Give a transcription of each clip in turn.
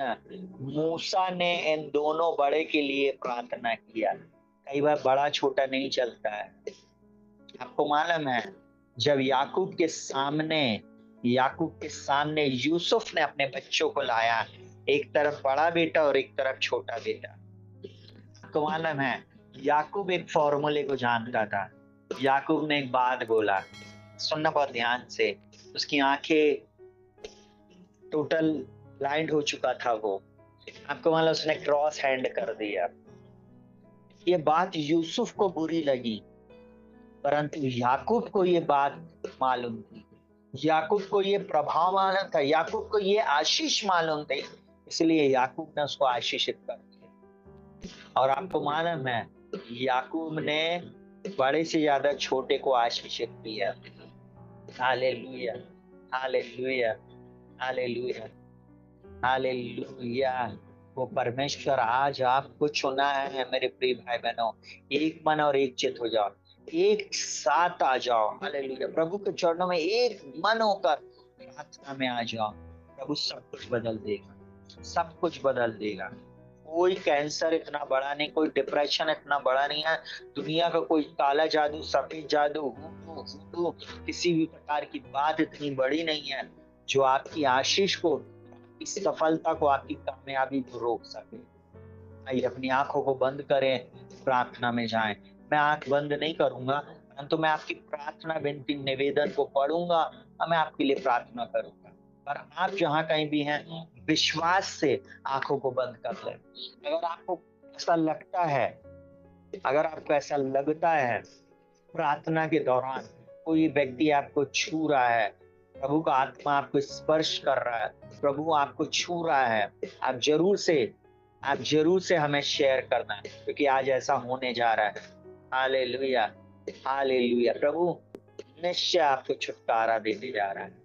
मूसा ने इन दोनों बड़े के लिए प्रार्थना किया। कई बार बड़ा छोटा नहीं चलता है। आपको मालूम है, जब याकूब के सामने यूसुफ ने अपने बच्चों को लाया, एक तरफ बड़ा बेटा और एक तरफ छोटा बेटा। आपको मालूम है, याकूब एक फॉर्मूले को जानता था। याकूब ने एक बात बोला, सुनना बहुत ध्यान से। उसकी आंखें टोटल ब्लाइंड हो चुका था वो। आपको मालूम, उसने क्रॉस हैंड कर दिया। ये बात यूसुफ को बुरी लगी, परंतु याकूब को ये बात मालूम थी। याकूब को ये प्रभाव मालूम था, याकूब को ये आशीष मालूम थी, इसलिए याकूब ने उसको आशीषित कर दिया। और आपको मालूम है, याकूब ने बड़े से ज्यादा छोटे को आशीषित किया। Hallelujah, hallelujah, hallelujah, hallelujah. वो परमेश्वर आज आपको चुना है मेरे प्रिय भाई बहनों। एक मन और एक चित हो जाओ, एक साथ आ जाओ। हालेलुया, प्रभु के चरणों में एक मन होकर प्रार्थना में आ जाओ। प्रभु सब कुछ बदल देगा, सब कुछ बदल देगा। कोई कैंसर इतना बड़ा नहीं, कोई डिप्रेशन इतना बड़ा नहीं है, दुनिया का कोई काला जादू, सफेद जादू, हुडू, किसी भी प्रकार की बात इतनी बड़ी नहीं है जो आपकी आशीष को, इस सफलता को, आपकी कामयाबी को रोक सके। आइए अपनी आंखों को बंद करें, प्रार्थना में जाएं। मैं आंख बंद नहीं करूंगा, परंतु मैं आपकी प्रार्थना विनती निवेदन को पढ़ूंगा और मैं आपके लिए प्रार्थना करूंगा। पर आप जहां कहीं भी हैं, विश्वास से आंखों को बंद कर लें। अगर आपको ऐसा लगता है, अगर आपको ऐसा लगता है प्रार्थना के दौरान कोई व्यक्ति आपको छू रहा है, प्रभु का आत्मा आपको स्पर्श कर रहा है, प्रभु आपको छू रहा है, आप जरूर से हमें शेयर करना है, क्योंकि आज ऐसा होने जा रहा है। Hallelujah, hallelujah. प्रभु निश्चय आपको छुटकारा देने जा रहा है।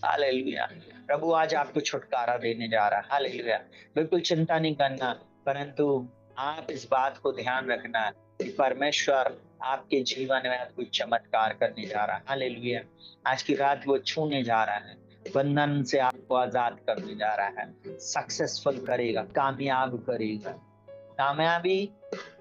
हालेलुया, प्रभु आज आपको छुटकारा देने जा रहा है। हालेलुया। बिल्कुल चिंता नहीं करना, परंतु आप इस बात को ध्यान रखना कि परमेश्वर आपके जीवन में कोई चमत्कार करने जा रहा है। हालेलुया। आज की रात वो छूने जा रहा है, बंधन से आपको आजाद करने जा रहा है, सक्सेसफुल करेगा, कामयाब करेगा। कामयाबी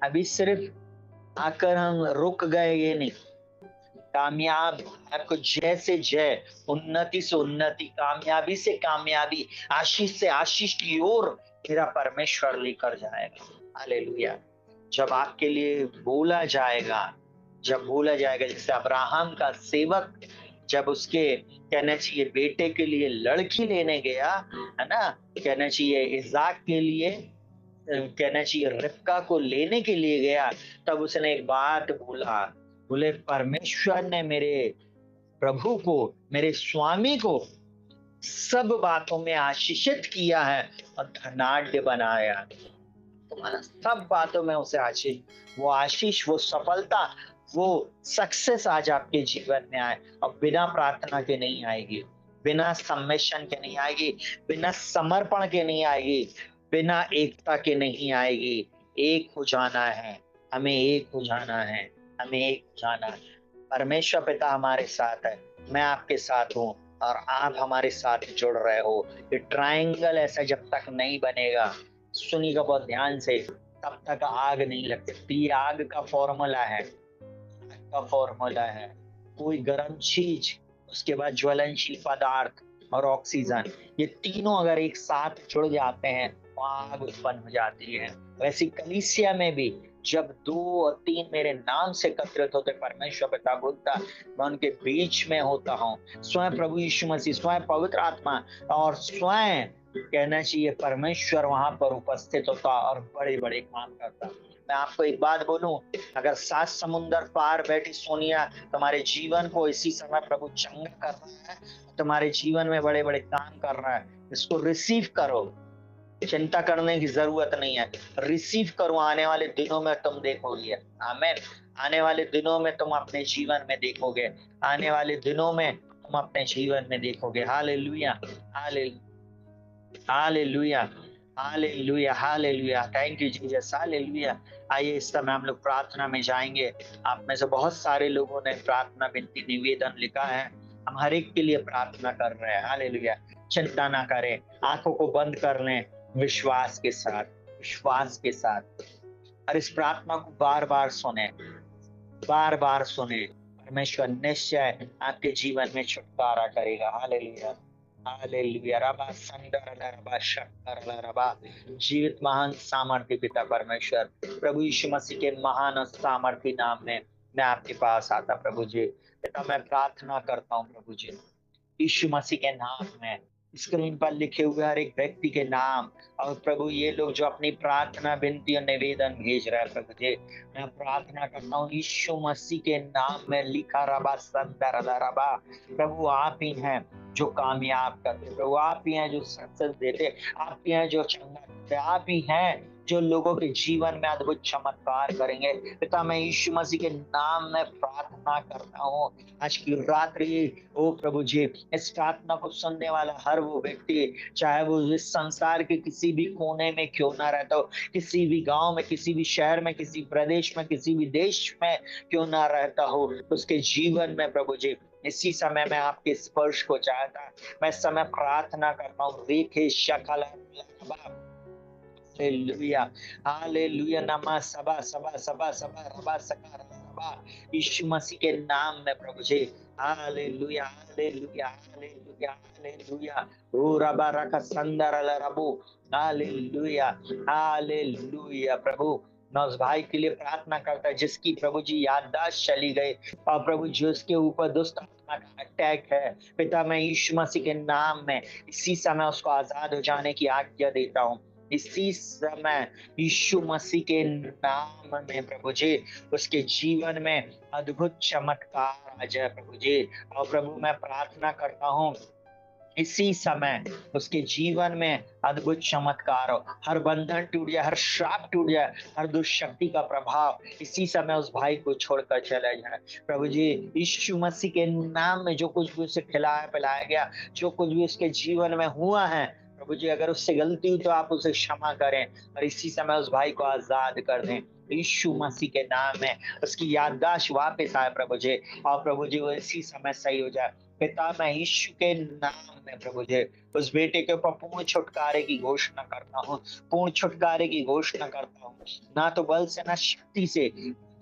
अभी सिर्फ आकर हम रुक गए ये नहीं, कामयाब आपको जय से जय, उन्नति से उन्नति, कामयाबी से कामयाबी, आशीष से आशीष की ओर मेरा परमेश्वर लेकर जाएगा। हालेलुया। जब आपके लिए बोला जाएगा, जैसे अब्राहम का सेवक जब उसके कहना चाहिए बेटे के लिए लड़की लेने गया, है ना, कहना चाहिए इज़ाक के लिए, कहना चाहिए रिबका को लेने के लिए गया, तब उसने एक बात बोला, बोले परमेश्वर ने मेरे प्रभु को, मेरे स्वामी को सब बातों में आशीषित किया है और धनाढ्य बनाया। तुम्हारा सब बातों में उसे आशीष, वो आशीष, वो सफलता, वो सक्सेस आज आपके जीवन में आए, और बिना प्रार्थना के नहीं आएगी, बिना सबमिशन के नहीं आएगी, बिना समर्पण के नहीं आएगी, बिना एकता के नहीं आएगी। एक हो जाना है, हमें एक हो जाना है, हमें एक हो जाना है। परमेश्वर पिता हमारे साथ है, मैं आपके साथ हूँ और आप हमारे साथ जुड़ रहे हो। ये ट्रायंगल ऐसा जब तक नहीं बनेगा, सुनिएगा बहुत ध्यान से, तब तक आग नहीं लग सकती। आग का फॉर्मूला है, का फॉर्मूला है, कोई गर्म चीज, उसके बाद ज्वलनशील पदार्थ और ऑक्सीजन, ये तीनों अगर एक साथ जुड़ जाते हैं तो आग उत्पन्न हो जाती है। वैसे कलीसिया में भी जब 2 और 3 मेरे नाम से एकत्रित होते, परमेश्वर पिता बोलता, मैं उनके बीच में होता हूँ। स्वयं प्रभु यीशु मसीह, स्वयं पवित्र आत्मा और स्वयं कहना चाहिए परमेश्वर वहां पर उपस्थित होता और बड़े बड़े काम करता। मैं आपको एक बात बोलूं, अगर 7 समुंदर पार बैठी सोनिया तुम्हारे जीवन को इसी समय प्रभु चंगा कर रहा है, तुम्हारे जीवन में बड़े बड़े काम कर रहा है, इसको रिसीव करो, चिंता करने की जरूरत नहीं है, रिसीव करो। आने वाले दिनों में तुम देखोगे, आमीन। आने वाले दिनों में तुम अपने जीवन में देखोगे, आने वाले दिनों में तुम अपने जीवन में देखोगे। Hallelujah, hallelujah, hallelujah, hallelujah, hallelujah. Thank you Jesus, hallelujah. आइए इस समय हम लोग प्रार्थना में जाएंगे। आप में से बहुत सारे लोगों ने प्रार्थना विनती निवेदन लिखा है, हम हर एक के लिए प्रार्थना कर रहे हैं। हालेलुया। चिंता ना करें, आंखों को बंद कर लें, विश्वास के साथ, विश्वास के साथ, और इस प्रार्थना को बार बार सुने, बार बार सुने। परमेश्वर निश्चय आपके जीवन में छुटकारा करेगा। Hallelujah, hallelujah. रबा संदर रबा शक्कर रबा। जीवित महान सामर्थ्य पिता परमेश्वर, प्रभु यीशु मसीह के महान और सामर्थ्य नाम में मैं आपके पास आता प्रभु जी। पिता मैं प्रार्थना करता हूँ प्रभु जी, यीशु मसीह के नाम में, स्क्रीन पर लिखे हुए हर एक व्यक्ति के नाम, और प्रभु ये लोग जो अपनी प्रार्थना, विनती और निवेदन भेज रहे हैं प्रभु जी, मैं प्रार्थना करता हूँ यीशु मसीह के नाम में। लिखा रबा संदर रबा। प्रभु आप ही हैं जो कामयाब करते, प्रभु आप ही हैं जो सक्सेस देते, आप ही हैं जो चंगा करते, आप ही हैं जो लोगों के जीवन में अद्भुत चमत्कार करेंगे। पिता मैं यीशु मसीह के नाम में प्रार्थना करता हूँ आज की रात्रि, ओ प्रभु जी, इस प्रार्थना को सुनने वाला हर वो व्यक्ति, चाहे वो इस संसार के किसी भी कोने में क्यों ना रहता हो, किसी भी गांव में, किसी भी शहर में, किसी प्रदेश में, किसी भी देश में क्यों ना रहता हो, उसके जीवन में प्रभु जी इसी समय मैं आपके स्पर्श को चाहता, मैं इस समय प्रार्थना करता हूँ। रेखे शकल हालेलुया, हालेलुया। नमा सबा सबा सबा सबा रबा सका रबा। यीशु मसीह के नाम में प्रभु जी, हालेलुया, हालेलुया, हालेलुया, हालेलुया। ओ रबा रका संदर रबो। Hallelujah, hallelujah. प्रभु मैं उस भाई के लिए प्रार्थना करता है जिसकी प्रभु जी याददाश्त चली गई, और प्रभु जी उसके ऊपर दुष्ट आत्मा का अटैक है, पिता मैं यीशु मसीह के नाम में इसी समय उसको आजाद हो जाने की आज्ञा देता हूँ। इसी समय यीशु मसीह के नाम में प्रभु जी उसके जीवन में अद्भुत चमत्कार आ जाए प्रभु जी। और प्रभु मैं प्रार्थना करता हूँ इसी समय उसके जीवन में अद्भुत चमत्कार हो, हर बंधन टूट जाए, हर श्राप टूट जाए, हर दुष्शक्ति का प्रभाव इसी समय उस भाई को छोड़कर चला जाए प्रभु जी। यीशु मसीह के नाम में जो कुछ भी उसे खिलाया पिलाया गया, जो कुछ भी उसके जीवन में हुआ है प्रभु जी, अगर उससे गलती हुई तो आप उसे क्षमा करें और इसी समय उस भाई को आजाद कर दें यीशु मसीह के नाम में। उसकी याददाश्त वापस आए प्रभु जी, और प्रभु जी वो इसी समय सही हो जाए। पिता मैं यीशु के नाम में प्रभु जी उस बेटे के ऊपर पूर्ण छुटकारे की घोषणा करता हूँ, पूर्ण छुटकारे की घोषणा करता हूँ। ना तो बल से ना शक्ति से,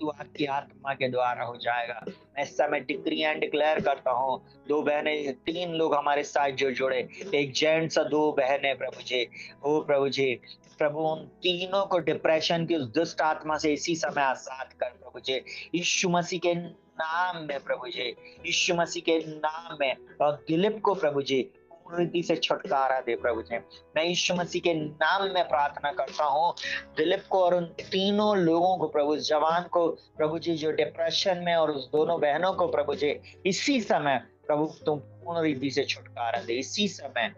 तू आपकी आत्मा के द्वारा हो जाएगा। मैं इस समय डिक्री एंड डिक्लेयर करता हूँ, दो बहनें, तीन लोग हमारे साथ जो जुड़े, एक जेंट्स और दो बहनें प्रभु जी, ओ प्रभु जी, प्रभु उन तीनों को डिप्रेशन की उस दुष्ट आत्मा से इसी समय आजाद कर प्रभु जी, यीशु मसीह के नाम में प्रभु जी, यीशु मसीह के नाम में। और दिलीप को प्रभु जी पूर्ण रीति से छुटकारा दे प्रभु जी। मैं यीशु मसीह के नाम में प्रार्थना करता हूँ दिलीप को और उन तीनों लोगों को प्रभु, जवान को प्रभु जी जो डिप्रेशन में, और उस दोनों बहनों को प्रभु जी इसी समय प्रभु तुम पूर्ण रीति से छुटकारा दे। इसी समय,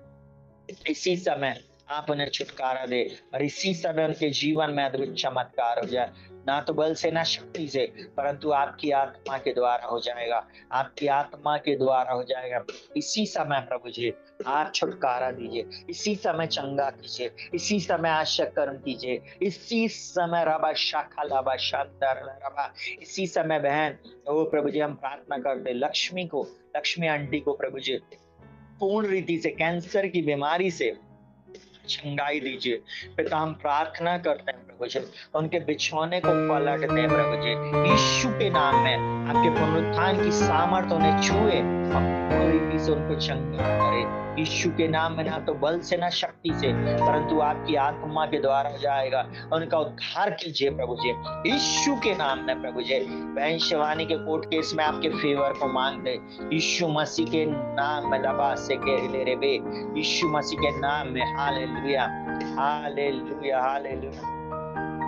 इसी समय आप उन्हें छुटकारा दे और इसी समय उनके जीवन में अद्भुत चमत्कार हो जाए। ना तो बल से ना शक्ति से, परंतु आपकी आत्मा के द्वारा हो जाएगा, आपकी आत्मा के द्वारा हो जाएगा। इसी समय प्रभु जी आप छुटकारा दीजिए, इसी समय चंगा कीजिए, इसी समय आशा कर्म कीजिए, इसी समय रबा शाखा लाबा शांतर रबा। इसी समय बहन ओ प्रभु जी हम प्रार्थना करते लक्ष्मी को, लक्ष्मी आंटी को प्रभु जी पूर्ण रीति से कैंसर की बीमारी से चंगाई दीजिए। पिता हम प्रार्थना करते हैं प्रभु जी उनके बिछौने को पलट दें प्रभु जी, यीशु के नाम में आपके पुनरुत्थान की सामर्थ्य उन्हें छुए और पूर्ण रीति से उनको चंगा करे। यीशु के नाम में ना तो बल से ना शक्ति से, परंतु आपकी आत्मा के द्वारा हो जाएगा। उनका उद्धार कीजिए प्रभु जी यीशु के नाम में प्रभु जी। बहन शिवानी के कोर्ट केस में आपके फेवर को मांगते यीशु मसीह के नाम में, लबा से के रे बे, यीशु मसीह के नाम में। Hallelujah, hallelujah, hallelujah,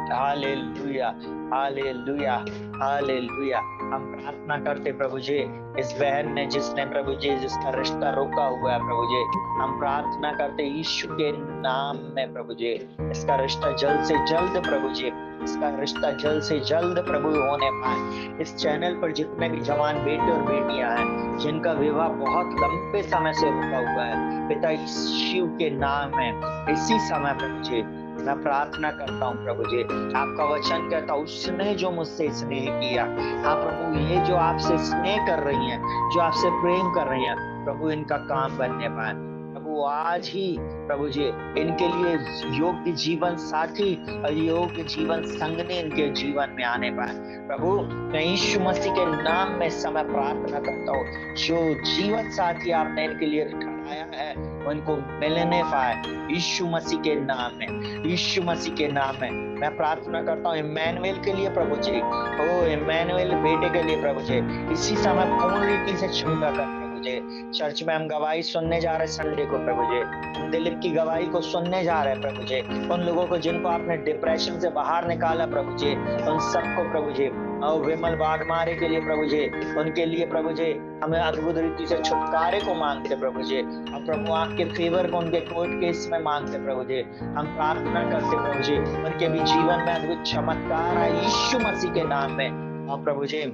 hallelujah, hallelujah, hallelujah. हम प्रार्थना करते प्रभु जी इस बहन ने जिसने प्रभु जी जिसका रिश्ता रोका हुआ है प्रभु जी, हम प्रार्थना करते यीशु के नाम में प्रभु जी इसका रिश्ता जल्द से जल्द प्रभु जी, इसका रिश्ता जल्द से जल्द प्रभु होने पाए। इस चैनल पर जितने भी जवान बेटे और बेटियां हैं जिनका विवाह बहुत लंबे समय से रुका हुआ है, पिता यीशु के नाम में इसी समय प्रभु जी मैं प्रार्थना करता हूँ प्रभु जी। आपका वचन कहता उसने जो मुझसे स्नेह किया, हाँ प्रभु ये जो आपसे स्नेह कर रही हैं, जो आपसे प्रेम कर रही हैं प्रभु, इनका काम बनने पाए प्रभु, प्रभु आज ही प्रभु जी इनके लिए योग्य जीवन साथी और योग्य जीवन संगनी इनके जीवन में आने पाए। प्रभु मैं यीशु मसीह के नाम में समय प्रार्थना करता हूँ, जो जीवन साथी आपने इनके लिए ठहराया है उनको मिलने पाए यीशु मसीह के नाम में, यीशु मसीह के नाम में मैं प्रार्थना करता हूँ इम्मानुएल के लिए प्रभु जी। ओ इम्मानुएल बेटे के लिए प्रभु जी इसी समय पूर्ण रीति से क्षमता कर प्रभु जी। चर्च में हम गवाही सुनने जा रहे संडे को प्रभु जी, हम दिलीप की गवाही को सुनने जा रहे हैं प्रभु जी। उन लोगों को जिनको आपने डिप्रेशन से बाहर निकाला प्रभु जी, उन सबको प्रभु जी, और विमल बागमारे के लिए प्रभु जी, उनके लिए प्रभु जी हमें अद्भुत रीति से छुटकारे को मांगते प्रभु जी। और प्रभु आपके फेवर को उनके कोर्ट केस में मांगते प्रभु जी। हम प्रार्थना करते प्रभु जी उनके भी जीवन में अद्भुत चमत्कार है यीशु मसीह के नाम में। और प्रभु जी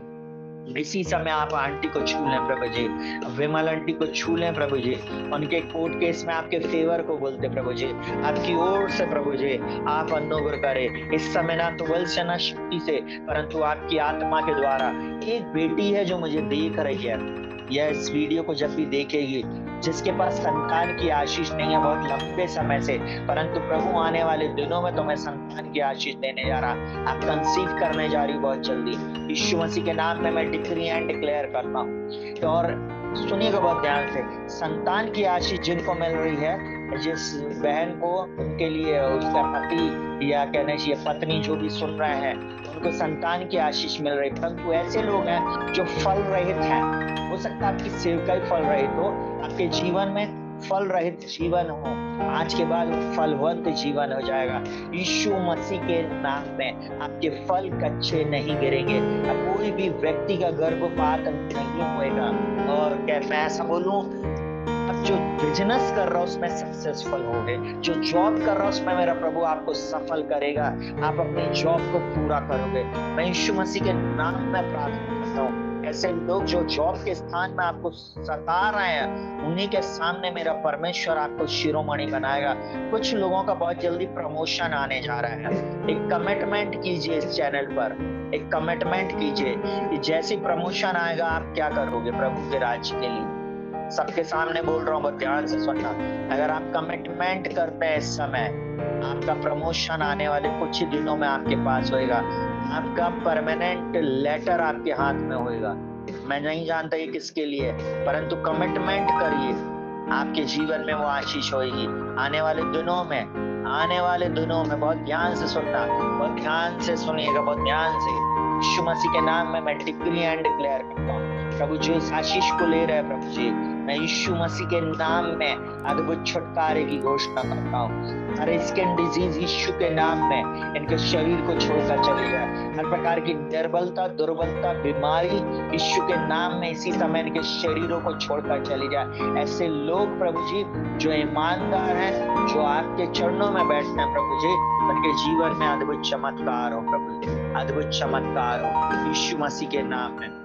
इसी समय आप आंटी को छू लें प्रभु जी, विमल आंटी को छू लें प्रभु जी। उनके कोर्ट केस में आपके फेवर को बोलते प्रभु जी, आपकी ओर से प्रभु जी आप अनुग्रह करें इस समय, ना तो बल से ना शक्ति से परंतु आपकी आत्मा के द्वारा। एक बेटी है जो मुझे देख रही है, यह इस वीडियो को जब भी देखेगी, जिसके पास संतान की आशीष नहीं है बहुत लंबे समय से, परंतु प्रभु आने वाले दिनों में तुम्हें संतान की आशीष देने जा रहा। आप कंसीव करने जा रही बहुत जल्दी यीशु मसीह के नाम में मैं डिक्री एंड डिक्लेयर करता हूँ। तो और सुनिएगा बहुत ध्यान से, संतान की आशीष जिनको मिल रही है, जिस बहन को उनके लिए उसका पति या कहने चाहिए पत्नी जो भी सुन रहे हैं उनको संतान की आशीष मिल रही, परंतु ऐसे लोग हैं जो फल रहित हैं। हो सकता है आपकी सेवकाई फल रहित हो, आपके जीवन में फल रहित जीवन हो, आज के बाद फलवंत जीवन हो जाएगा यीशु मसीह के नाम में। आपके फल कच्चे नहीं गिरेंगे, अब कोई भी व्यक्ति का गर्भपात नहीं होएगा। और क्या मैं ऐसा बोलूं, अब जो बिजनेस कर रहा हूं उसमें सक्सेसफुल होगे, जो जॉब कर रहा हूं उसमें मेरा प्रभु आपको सफल करेगा, आप अपनी जॉब को पूरा करोगे। मैं यीशु मसीह के नाम में प्रार्थना करता हूँ ऐसे लोग जो जॉब के स्थान में आपको सता रहे हैं उन्हीं के सामने मेरा परमेश्वर आपको शिरोमणि बनाएगा। कुछ लोगों का बहुत जल्दी प्रमोशन आने जा रहा है। एक कमिटमेंट कीजिए इस चैनल पर, एक कमिटमेंट कीजिए कि जैसी प्रमोशन आएगा आप क्या करोगे प्रभु के राज्य के लिए। सबके सामने बोल रहा हूँ, बहुत ध्यान से सुनना। अगर आप कमिटमेंट करते हैं इस समय, आपका प्रमोशन आने वाले कुछ ही दिनों में आपके पास होएगा, आपका परमानेंट लेटर आपके हाथ में होएगा। मैं नहीं जानता ये किसके लिए, परंतु कमिटमेंट करिए, आपके जीवन में वो आशीष होगी आने वाले दिनों में, आने वाले दिनों में। बहुत ध्यान से सुनना, बहुत ध्यान से सुनिएगा, बहुत ध्यान से। यीशु मसीह के नाम में मैं डिक्री एंड डिक्लेयर करता हूँ प्रभु जो इस आशीष को ले रहे हैं प्रभु जी, मैं यीशु मसीह के नाम में अद्भुत छुटकारे की घोषणा करता हूँ। हर स्किन डिजीज यीशु के नाम में इनके शरीर को छोड़कर चले जाए। हर प्रकार की निर्बलता, दुर्बलता, बीमारी यीशु के नाम में इसी समय इनके शरीरों को छोड़कर चली जाए। ऐसे लोग प्रभु जी जो ईमानदार हैं, जो आपके चरणों में बैठते हैं प्रभु जी, उनके जीवन में अद्भुत चमत्कार हो प्रभु जी, अद्भुत चमत्कार हो यीशु मसीह के नाम में।